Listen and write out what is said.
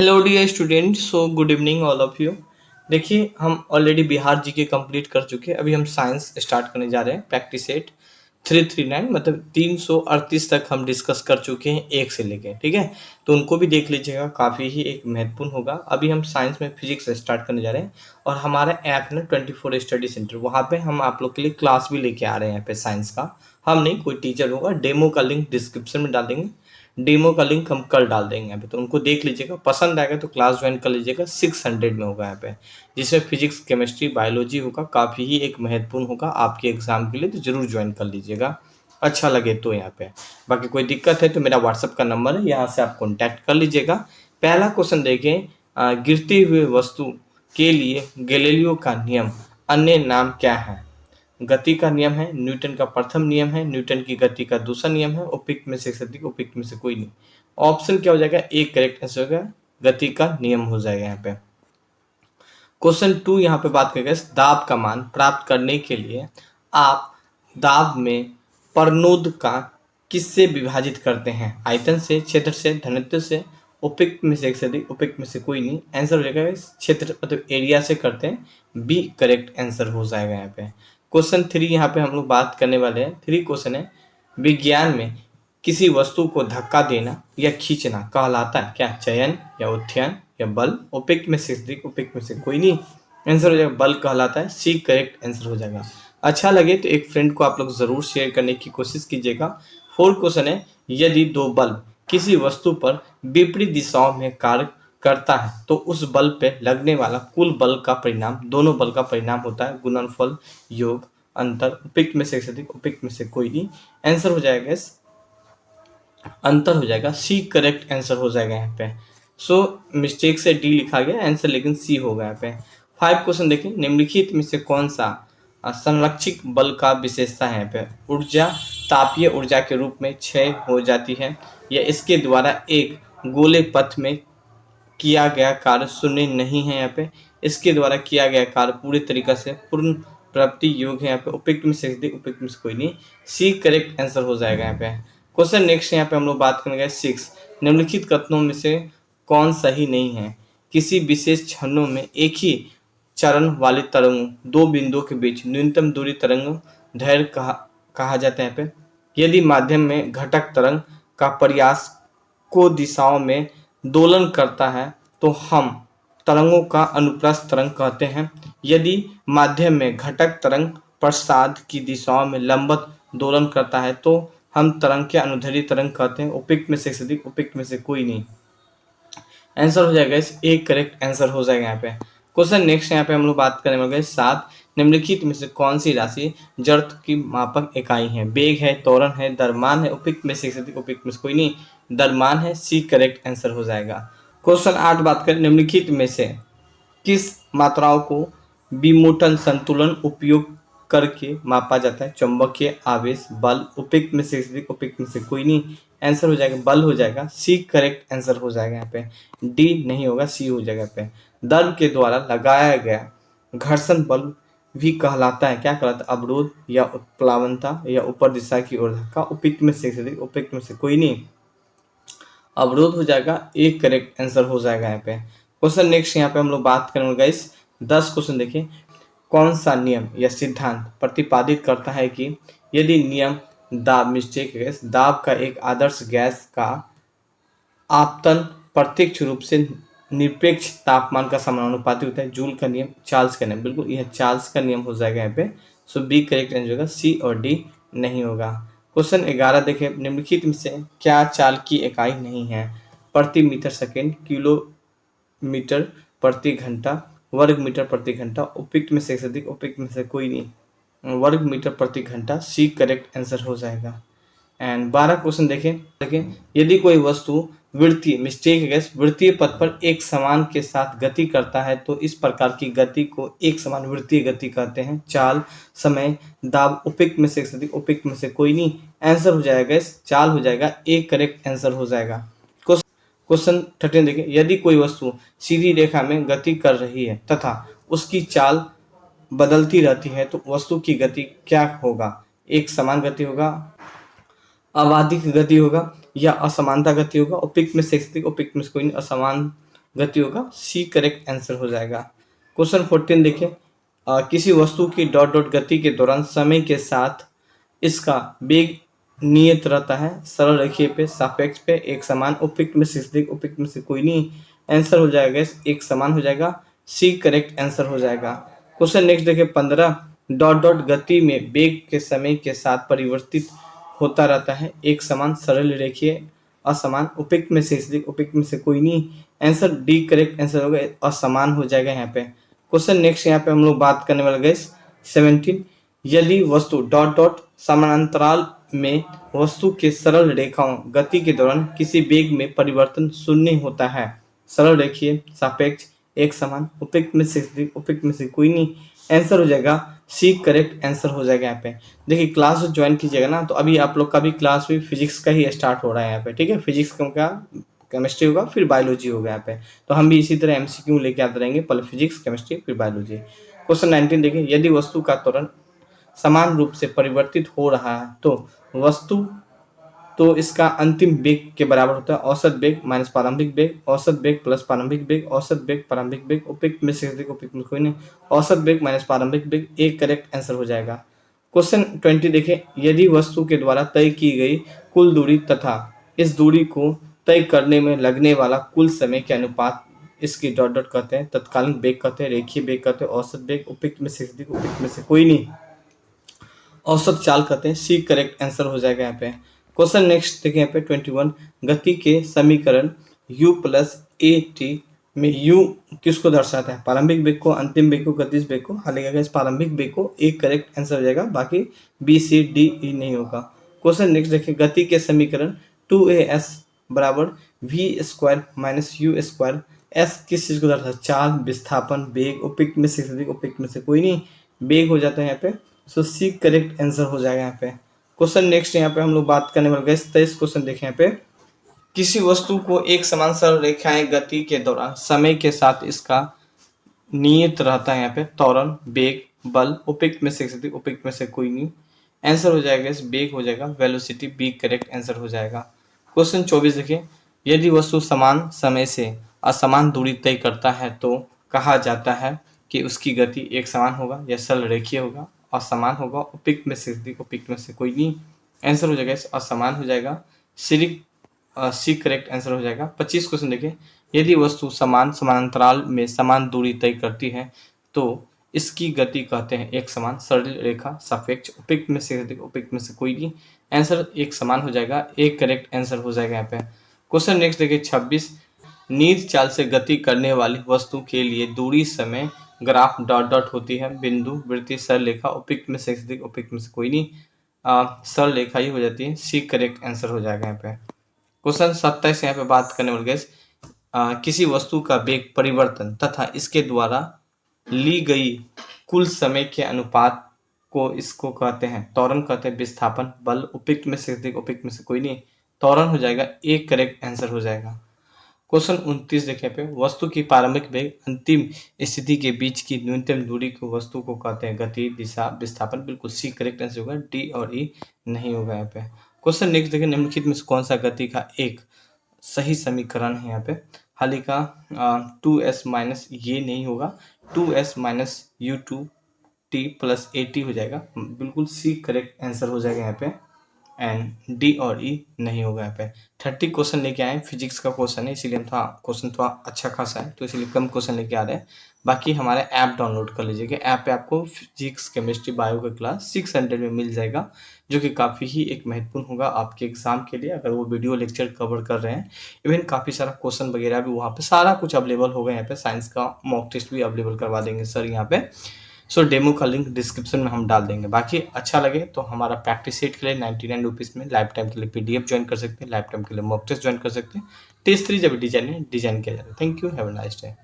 Hello dear student, so good evening all of you. देखिए, हम already Bihar जी के complete कर चुके हैं। अभी हम साइंस स्टार्ट करने जा रहे हैं। प्रैक्टिस सेट 339 मतलब 338 तक हम डिस्कस कर चुके हैं, एक से लेके। ठीक है, तो उनको भी देख लीजिएगा, काफ़ी ही एक महत्वपूर्ण होगा। अभी हम साइंस में फिजिक्स स्टार्ट करने जा रहे हैं और हमारा ऐप है ना 24 स्टडी सेंटर, वहाँ पे हम आप लोग के लिए क्लास भी लेके आ रहे हैं। यहाँ पे साइंस का हम नहीं, कोई टीचर होगा। डेमो का लिंक डिस्क्रिप्शन में डाल देंगे। डेमो का लिंक हम कल डाल देंगे यहाँ पे, तो उनको देख लीजिएगा। पसंद आएगा तो क्लास ज्वाइन कर लीजिएगा। 600 में होगा यहाँ पे, जिसमें फिजिक्स, केमिस्ट्री, बायोलॉजी होगा। काफ़ी ही एक महत्वपूर्ण होगा आपके एग्जाम के लिए, तो जरूर ज्वाइन कर लीजिएगा, अच्छा लगे तो यहाँ पे। बाकी कोई दिक्कत है तो मेरा व्हाट्सअप का नंबर है, यहाँ से आप कॉन्टैक्ट कर लीजिएगा। पहला क्वेश्चन देखें, गिरती हुई वस्तु के लिए गैलीलियो का नियम अन्य नाम क्या है? गति का नियम है, न्यूटन का प्रथम नियम है, न्यूटन की गति का दूसरा नियम है, उपयुक्त में से अधिक, उपयुक्त में से कोई नहीं। ऑप्शन क्या हो जाएगा? एक करेक्ट आंसर होगा, गति का नियम हो जाएगा यहाँ पे। क्वेश्चन 2 यहाँ पे बात करेंगे, दाब का मान प्राप्त करने के लिए आप दाब में परनोद का किससे विभाजित करते हैं? आयतन से, क्षेत्र से, घनत्व से, उपयुक्त में से एक से अधिक, उपयुक्त में से कोई नहीं। आंसर हो जाएगा क्षेत्र मतलब एरिया से करते हैं, बी करेक्ट आंसर हो जाएगा यहाँ पे। क्वेश्चन 3 यहाँ पे हम लोग बात करने वाले हैं। 3 क्वेश्चन है, विज्ञान में किसी वस्तु को धक्का देना या खींचना कहलाता है क्या? चयन या उत्थान या बल, उपयुक्त में से अधिक, उपयुक्त में से कोई नहीं। आंसर हो जाएगा बल कहलाता है, सी करेक्ट आंसर हो जाएगा। अच्छा लगे तो एक फ्रेंड को आप लोग जरूर शेयर करने की कोशिश कीजिएगा। 4 क्वेश्चन है, यदि दो बल्ब किसी वस्तु पर विपरीत दिशाओं में कार्य करता है तो उस बल पे लगने वाला कुल बल का परिणाम, दोनों बल का परिणाम होता है गुणनफल, योग, अंतर, उपयुक्त में से अधिक, उपयुक्त में से कोई नहीं। आंसर हो जाएगा अंतर हो जाएगा, सी करेक्ट आंसर हो जाएगा यहाँ पे। सो मिस्टेक से डी लिखा गया आंसर, लेकिन सी होगा यहाँ पे। 5 क्वेश्चन देखें, निम्नलिखित में से कौन सा संरक्षित बल का विशेषता है? यहाँ पे ऊर्जा तापीय ऊर्जा के रूप में क्षय हो जाती है, या इसके द्वारा एक गोले पथ में किया गया कार्य शून्य नहीं है। यहाँ पे इसके द्वारा किया गया कार्य पूरी तरीके से पूर्ण प्राप्ति योग है। यहाँ पे उपयुक्त में से अधिक, उपयुक्त में से कोई नहीं, सी करेक्ट आंसर हो जाएगा यहाँ पे। क्वेश्चन नेक्स्ट यहाँ पे हम लोग बात करेंगे 6, निम्नलिखित कथनों में से कौन सही नहीं है? किसी विशेष क्षणों में एक ही चरण वाले तरंगों दो बिंदुओं के बीच न्यूनतम दूरी तरंग धैर्य कहा जाता है। यहाँ पे यदि माध्यम में घटक तरंग का प्रयास को दिशाओं में दोलन करता है तो हम तरंगों का अनुप्रस्थ तरंग कहते हैं। यदि माध्यम में घटक तरंग प्रसाद की दिशाओं में लंबवत दोलन करता है तो हम तरंग के अनुदैर्ध्य तरंग कहते हैं। उपयुक्त में से अधिक, उपयुक्त में से कोई नहीं। आंसर हो जाएगा एक करेक्ट आंसर हो जाएगा यहाँ पे। क्वेश्चन नेक्स्ट यहाँ पे हम लोग बात करने वाले 7, निम्नलिखित में से कौन सी राशि जड़त्व की मापक इकाई है? वेग है, त्वरण है, द्रव्यमान है, उपयुक्त में से अधिक, उपयुक्त में से कोई नहीं। द्रव्यमान है, सी करेक्ट आंसर हो जाएगा। क्वेश्चन 8 बात करें, निम्नलिखित में से किस मात्राओं को विमोटन संतुलन उपयोग करके मापा जाता है? चुंबकीय आवेश, बल, उपयुक्त में से अधिक, उपयुक्त में से कोई नहीं। आंसर हो जाएगा बल हो जाएगा, सी करेक्ट आंसर हो जाएगा यहाँ पे। डी नहीं होगा, सी हो जाएगा यहाँ पे। द्रव के द्वारा लगाया गया घर्षण बल भी कहलाता है क्या? कहलाता है अवरोध या उत्प्लावनता या ऊपर दिशा की ओर धक्का, उपयुक्त में से अधिक, उपयुक्त में से कोई नहीं। अवरोध हो जाएगा, एक करेक्ट आंसर हो जाएगा यहाँ पे। क्वेश्चन नेक्स्ट यहाँ पे हम लोग बात करेंगे गाइस 10 क्वेश्चन देखिए, कौन सा नियम या सिद्धांत प्रतिपादित करता है कि यदि नियम दाब मिस्टेक गैस दाब का एक आदर्श गैस का आपतन प्रत्यक्ष रूप से निरपेक्ष तापमान का समानुपाती होता है? जूल का नियम, चार्ल्स का नियम, बिल्कुल यह चार्ल्स का नियम हो जाएगा यहाँ पे। सो बी करेक्ट आंसर होगा, सी और डी नहीं होगा। क्वेश्चन 11 देखें, निम्नलिखित में से क्या चाल की इकाई नहीं है? प्रति मीटर सेकेंड, किलोमीटर प्रति घंटा, वर्ग मीटर प्रति घंटा, उपयुक्त में से अधिक, उपयुक्त में से कोई नहीं। वर्ग मीटर प्रति घंटा, सी करेक्ट आंसर हो जाएगा। एंड 12 क्वेश्चन देखें, यदि कोई वस्तु वृत्तीय मिस्टेक गैस वृत्तीय पथ पर एक समान के साथ गति करता है तो इस प्रकार की गति को एक समान वृत्तीय गति कहते हैं। चाल, समय, दाब, उपयुक्त में से अधिक, उपयुक्त में से कोई नहीं। आंसर हो जाएगा चाल हो जाएगा, एक करेक्ट आंसर हो जाएगा। क्वेश्चन 13 देखिए, यदि कोई वस्तु सीधी रेखा में गति कर रही है तथा उसकी चाल बदलती रहती है तो वस्तु की गति क्या होगा? एक समान गति होगा, अबाधिक गति होगा या असमानता गति होगा? उपयुक्त में से अधिक, उपयुक्त में से कोई नहीं। असमान गति होगा, सी करेक्ट आंसर हो जाएगा। क्वेश्चन 14 देखिए, किसी वस्तु की डॉट डॉट गति के दौरान समय के साथ इसका वेग नियत रहता है, सरल रेखीय पे, सापेक्ष पे, एक समान, उपयुक्त में से अधिक, उपयुक्त में से कोई नहीं। आंसर हो जाएगा एक समान हो जाएगा, सी करेक्ट आंसर हो जाएगा। क्वेश्चन नेक्स्ट देखिए 15, डॉट डॉट गति में वेग के समय के साथ परिवर्तित होता रहता है, एक समान, सरल रेखीय, असमान, उपयुक्त में से अधिक, उपयुक्त में से कोई नहीं। आंसर डी करेक्ट आंसर होगा, असमान हो जाएगा यहाँ पे। क्वेश्चन नेक्स्ट यहाँ पे हम लोग बात करने वाले गए 17, यदि वस्तु डॉट डॉट समानांतराल में वस्तु के सरल रेखाओं गति के दौरान किसी वेग में परिवर्तन शून्य होता है, सरल रेखीय, सापेक्ष, एक समान, उपयुक्त में से अधिक, उपयुक्त में से कोई नहीं। आंसर हो जाएगा सी करेक्ट आंसर हो जाएगा यहाँ पे। देखिए क्लास ज्वाइन कीजिएगा ना, तो अभी आप लोग का भी क्लास भी फिजिक्स का ही स्टार्ट हो रहा है यहाँ पे, ठीक है। फिजिक्स का केमिस्ट्री होगा, फिर बायोलॉजी होगा यहाँ पे। तो हम भी इसी तरह एमसीक्यू लेके आते रहेंगे, पहले फिजिक्स, केमिस्ट्री, फिर बायोलॉजी। क्वेश्चन 19 देखिए, यदि वस्तु का त्वरण समान रूप से परिवर्तित हो रहा है तो इसका अंतिम वेग के बराबर होता है औसत वेग माइनस प्रारंभिक वेग, औसत वेग प्लस प्रारंभिक वेग, औसत वेग प्रारंभिक वेग, उपयुक्त में से अधिक, उपयुक्त में कोई नहीं, औसत वेग माइनस प्रारंभिक वेग, एक करेक्ट आंसर हो जाएगा। क्वेश्चन 20 देखें, यदि वस्तु के द्वारा तय की गई कुल दूरी तथा इस दूरी को तय करने में लगने वाला कुल समय के अनुपात इसकी डॉट डॉट कहते हैं, तत्कालीन वेग कहते हैं, रेखीय वेग कहते हैं, औसत वेग, उपयुक्त में से अधिक, उपयुक्त में से कोई नहीं, औसत चाल कहते हैं, सी करेक्ट आंसर हो जाएगा यहाँ पे। क्वेश्चन नेक्स्ट देखिए यहाँ पे 21, गति के समीकरण u प्लस ए टी में u किसको दर्शाता है, प्रारंभिक वेग को, अंतिम वेग को, गतिज वेग को। हालांकि इस प्रारंभिक वेग को एक करेक्ट आंसर हो जाएगा, बाकी बी सी डी ई नहीं होगा। क्वेश्चन नेक्स्ट देखिए, गति के समीकरण 2as बराबर v square minus u square, S किस चीज को दर्शाता है, चाल, विस्थापन, वेग, उपयुक्त में से अधिक, उपयुक्त में से कोई नहीं, वेग हो जाता है यहाँ पे। सो सी करेक्ट आंसर हो जाएगा यहाँ पे। क्वेश्चन नेक्स्ट यहाँ पे हम लोग बात करने वाले 23 क्वेश्चन देखें यहाँ पे, किसी वस्तु को एक समान सरल रेखाएं गति के दौरान समय के साथ इसका नियत रहता है यहाँ पे, त्वरण, वेग, बल, उपयुक्त में से अधिक, उपयुक्त में से कोई नहीं। आंसर हो जाएगा इस वेग हो जाएगा, वेलोसिटी, बी करेक्ट आंसर हो जाएगा। क्वेश्चन 24 देखिए, यदि वस्तु समान समय से असमान दूरी तय करता है तो कहा जाता है कि उसकी गति एक समान होगा या सरल रेखीय होगा, असमान होगा, उपयुक्त में से अधिक, उपयुक्त में से कोई नहीं। आंसर हो जाएगा असमान हो जाएगा, सी करेक्ट आंसर हो जाएगा। 25 क्वेश्चन देखिए, यदि वस्तु समानांतराल में समान दूरी तय करती है तो इसकी गति कहते हैं एक समान, सरल रेखा, सापेक्ष, उपयुक्त में से अधिक, उपयुक्त में से कोई नहीं। आंसर एक समान हो जाएगा, एक करेक्ट आंसर हो जाएगा यहाँ पे। क्वेश्चन नेक्स्ट देखिए 26, नीच चाल से गति करने वाली वस्तु के लिए दूरी समय ग्राफ डॉट डॉट होती है, बिंदु, वृत्तीय, सरल रेखा, उपयुक्त में से अधिक, उपयुक्त में से कोई नहीं, सरल रेखा ही हो जाती है, सी करेक्ट आंसर हो जाएगा यहाँ पे। क्वेश्चन 27 यहाँ पे बात करने वाले गैस, किसी वस्तु का वेग परिवर्तन तथा इसके द्वारा ली गई कुल समय के अनुपात को इसको कहते हैं त्वरण कहते हैं, विस्थापन, बल, उपयुक्त में से अधिक, उपयुक्त में से कोई नहीं, त्वरण हो जाएगा, एक करेक्ट आंसर हो जाएगा। क्वेश्चन 29 देखें पे, वस्तु की प्रारंभिक वेग अंतिम स्थिति के बीच की न्यूनतम दूरी को वस्तु को कहते हैं गति, दिशा, विस्थापन, बिल्कुल सी करेक्ट आंसर होगा, डी और ई नहीं होगा यहाँ पे। क्वेश्चन नेक्स्ट देखिए, निम्नलिखित में से कौन सा गति का एक सही समीकरण है यहाँ पे, हाल का 2s माइनस ये नहीं होगा, 2s minus u two t plus a t हो जाएगा, बिल्कुल सी करेक्ट आंसर हो जाएगा यहाँ पे, एंड डी और ई नहीं होगा यहाँ पे। 30 क्वेश्चन लेके आए, फिजिक्स का क्वेश्चन है इसीलिए हम क्वेश्चन थोड़ा अच्छा खासा है तो इसीलिए कम क्वेश्चन लेके आ रहे हैं। बाकी हमारे ऐप डाउनलोड कर लीजिएगा, ऐप पे आपको फिजिक्स, केमिस्ट्री, बायो का क्लास 600 में मिल जाएगा, जो कि काफ़ी ही एक महत्वपूर्ण होगा आपके एग्जाम के लिए, अगर वो वीडियो लेक्चर कवर कर रहे हैं। इवन काफ़ी सारा क्वेश्चन वगैरह भी वहाँ पे सारा कुछ अवेलेबल होगा, यहाँ पे साइंस का मॉक टेस्ट भी अवेलेबल करवा देंगे सर यहाँ पे। सो डेमो का लिंक डिस्क्रिप्शन में हम डाल देंगे। बाकी अच्छा लगे तो हमारा प्रैक्टिस सेट के लिए 99 रुपीज़ में लाइफ टाइम के लिए PDF ज्वाइन कर सकते हैं, लाइफ टाइम के लिए मॉक टेस्ट ज्वाइन कर सकते हैं, टेस्ट 3 जब डिजाइन किया जाता है। Thank you, have a nice day.